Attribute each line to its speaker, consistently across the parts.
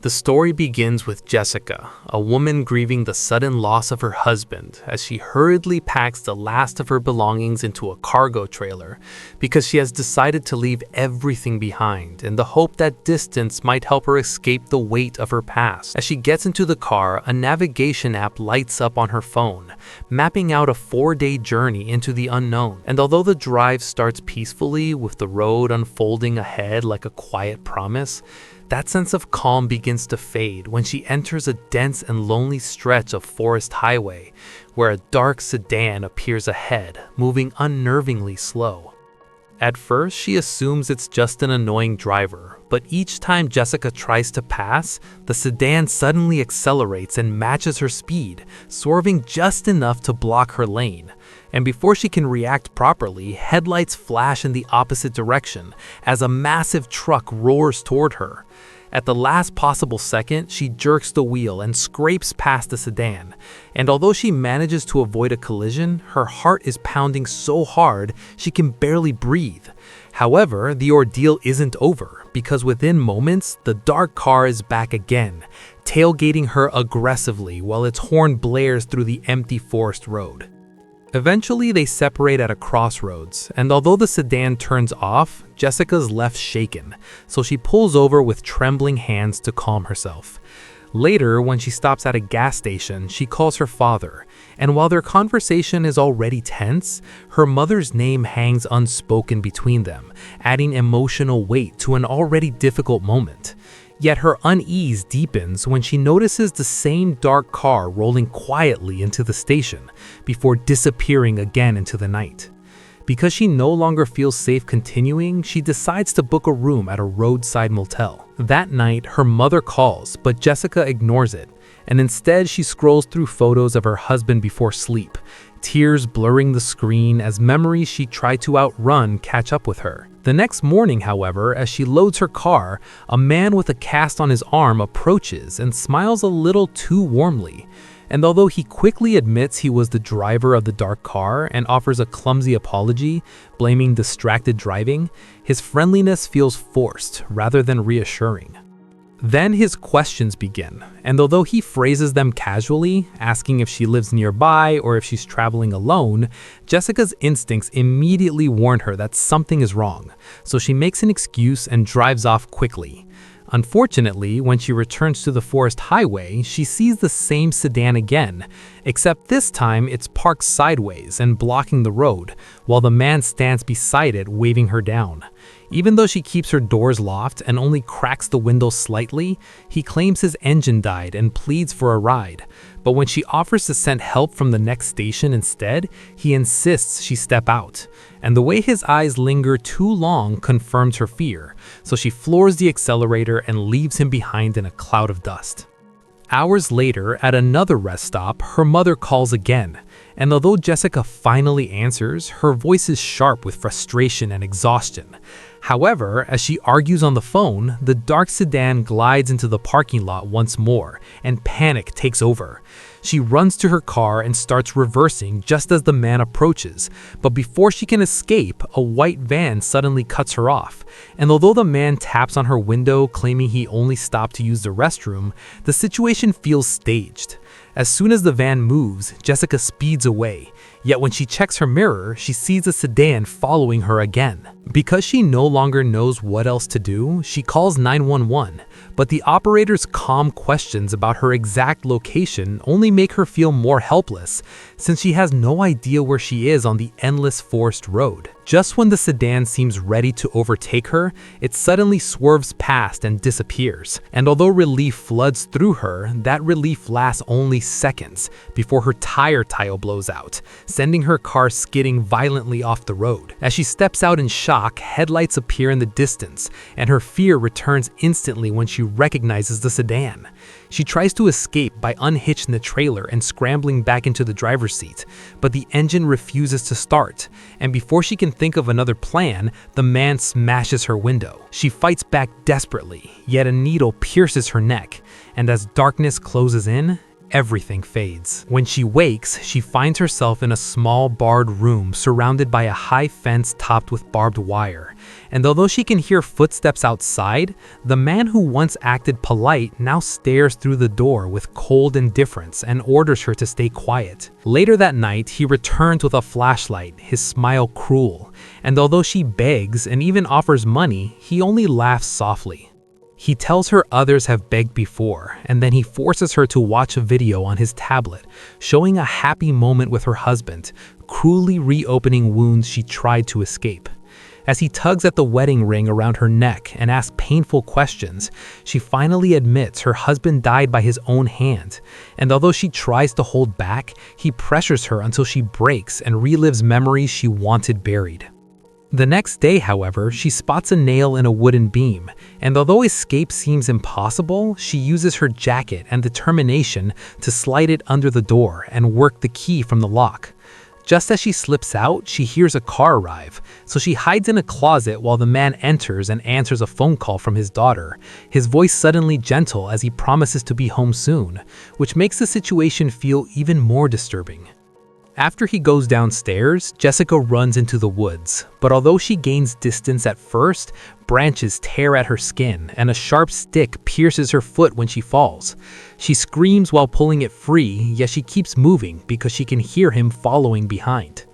Speaker 1: The story begins with Jessica, a woman grieving the sudden loss of her husband as she hurriedly packs the last of her belongings into a cargo trailer because she has decided to leave everything behind in the hope that distance might help her escape the weight of her past. As she gets into the car, a navigation app lights up on her phone, mapping out a 4-day journey into the unknown. And although the drive starts peacefully with the road unfolding ahead like a quiet promise, that sense of calm begins to fade when she enters a dense and lonely stretch of forest highway where a dark sedan appears ahead, moving unnervingly slow. At first, she assumes it's just an annoying driver, but each time Jessica tries to pass, the sedan suddenly accelerates and matches her speed, swerving just enough to block her lane. And before she can react properly, headlights flash in the opposite direction as a massive truck roars toward her. At the last possible second, she jerks the wheel and scrapes past the sedan. And although she manages to avoid a collision, her heart is pounding so hard she can barely breathe. However, the ordeal isn't over, because within moments, the dark car is back again, tailgating her aggressively while its horn blares through the empty forest road. Eventually, they separate at a crossroads, and although the sedan turns off, Jessica's left shaken, so she pulls over with trembling hands to calm herself. Later, when she stops at a gas station, she calls her father, and while their conversation is already tense, her mother's name hangs unspoken between them, adding emotional weight to an already difficult moment. Yet her unease deepens when she notices the same dark car rolling quietly into the station before disappearing again into the night. Because she no longer feels safe continuing, she decides to book a room at a roadside motel. That night, her mother calls, but Jessica ignores it, and instead she scrolls through photos of her husband before sleep, tears blurring the screen as memories she tried to outrun catch up with her. The next morning, however, as she loads her car, a man with a cast on his arm approaches and smiles a little too warmly. And although he quickly admits he was the driver of the dark car and offers a clumsy apology, blaming distracted driving, his friendliness feels forced rather than reassuring. Then his questions begin, and although he phrases them casually, asking if she lives nearby or if she's traveling alone, Jessica's instincts immediately warn her that something is wrong, so she makes an excuse and drives off quickly. Unfortunately, when she returns to the forest highway, she sees the same sedan again, except this time it's parked sideways and blocking the road, while the man stands beside it waving her down. Even though she keeps her doors locked and only cracks the windows slightly, he claims his engine died and pleads for a ride. But when she offers to send help from the next station instead, he insists she step out. And the way his eyes linger too long confirms her fear, so she floors the accelerator and leaves him behind in a cloud of dust. Hours later, at another rest stop, her mother calls again, and although Jessica finally answers, her voice is sharp with frustration and exhaustion. However, as she argues on the phone, the dark sedan glides into the parking lot once more, and panic takes over. She runs to her car and starts reversing just as the man approaches, but before she can escape, a white van suddenly cuts her off. And although the man taps on her window claiming he only stopped to use the restroom, the situation feels staged. As soon as the van moves, Jessica speeds away, yet when she checks her mirror, she sees a sedan following her again. Because she no longer knows what else to do, she calls 911, but the operator's calm questions about her exact location only make her feel more helpless, since she has no idea where she is on the endless forest road. Just when the sedan seems ready to overtake her, it suddenly swerves past and disappears. And although relief floods through her, that relief lasts only seconds before her tire blows out, sending her car skidding violently off the road. As she steps out in shock, headlights appear in the distance, and her fear returns instantly when she recognizes the sedan. She tries to escape by unhitching the trailer and scrambling back into the driver's seat, but the engine refuses to start, and before she can think of another plan, the man smashes her window. She fights back desperately, yet a needle pierces her neck, and as darkness closes in, everything fades. When she wakes, she finds herself in a small barred room surrounded by a high fence topped with barbed wire. And although she can hear footsteps outside, the man who once acted polite now stares through the door with cold indifference and orders her to stay quiet. Later that night, he returns with a flashlight, his smile cruel, and although she begs and even offers money, he only laughs softly. He tells her others have begged before, and then he forces her to watch a video on his tablet, showing a happy moment with her husband, cruelly reopening wounds she tried to escape. As he tugs at the wedding ring around her neck and asks painful questions, she finally admits her husband died by his own hand, and although she tries to hold back, he pressures her until she breaks and relives memories she wanted buried. The next day, however, she spots a nail in a wooden beam, and although escape seems impossible, she uses her jacket and determination to slide it under the door and work the key from the lock. Just as she slips out, she hears a car arrive, so she hides in a closet while the man enters and answers a phone call from his daughter, his voice suddenly gentle as he promises to be home soon, which makes the situation feel even more disturbing. After he goes downstairs, Jessica runs into the woods, but although she gains distance at first, branches tear at her skin and a sharp stick pierces her foot when she falls. She screams while pulling it free, yet she keeps moving because she can hear him following behind.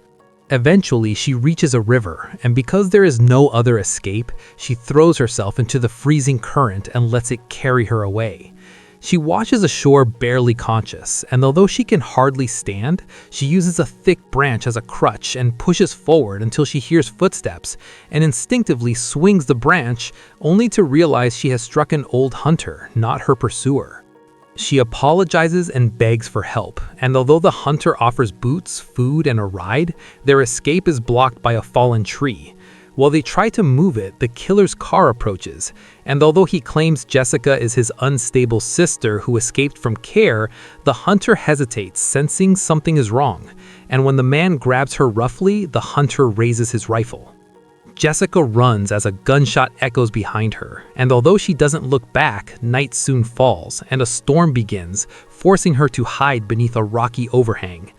Speaker 1: Eventually, she reaches a river, and because there is no other escape, she throws herself into the freezing current and lets it carry her away. She washes ashore barely conscious, and although she can hardly stand, she uses a thick branch as a crutch and pushes forward until she hears footsteps and instinctively swings the branch, only to realize she has struck an old hunter, not her pursuer. She apologizes and begs for help, and although the hunter offers boots, food, and a ride, their escape is blocked by a fallen tree. While they try to move it, the killer's car approaches, and although he claims Jessica is his unstable sister who escaped from care, the hunter hesitates, sensing something is wrong, and when the man grabs her roughly, the hunter raises his rifle. Jessica runs as a gunshot echoes behind her, and although she doesn't look back, night soon falls, and a storm begins, forcing her to hide beneath a rocky overhang.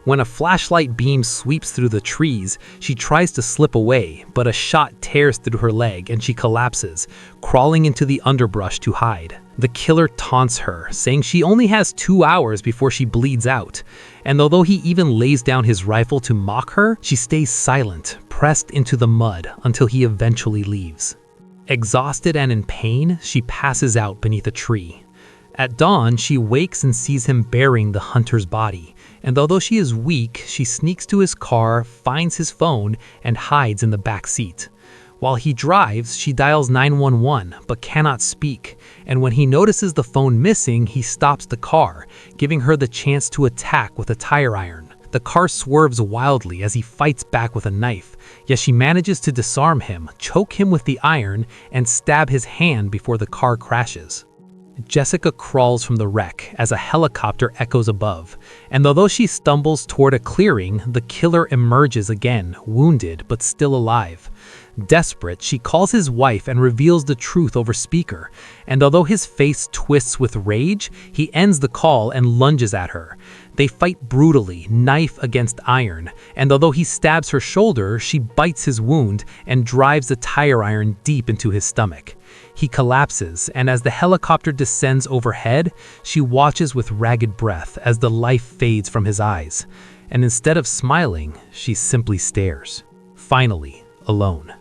Speaker 1: When a flashlight beam sweeps through the trees, she tries to slip away, but a shot tears through her leg and she collapses, crawling into the underbrush to hide. The killer taunts her, saying she only has 2 hours before she bleeds out, and although he even lays down his rifle to mock her, she stays silent, pressed into the mud until he eventually leaves. Exhausted and in pain, she passes out beneath a tree. At dawn, she wakes and sees him burying the hunter's body, and although she is weak, she sneaks to his car, finds his phone, and hides in the back seat. While he drives, she dials 911 but cannot speak, and when he notices the phone missing, he stops the car, giving her the chance to attack with a tire iron. The car swerves wildly as he fights back with a knife, yet she manages to disarm him, choke him with the iron, and stab his hand before the car crashes. Jessica crawls from the wreck as a helicopter echoes above, and although she stumbles toward a clearing, the killer emerges again, wounded but still alive. Desperate, she calls his wife and reveals the truth over speaker, and although his face twists with rage, he ends the call and lunges at her. They fight brutally, knife against iron, and although he stabs her shoulder, she bites his wound and drives the tire iron deep into his stomach. He collapses, and as the helicopter descends overhead, she watches with ragged breath as the life fades from his eyes, and instead of smiling, she simply stares. Finally, alone.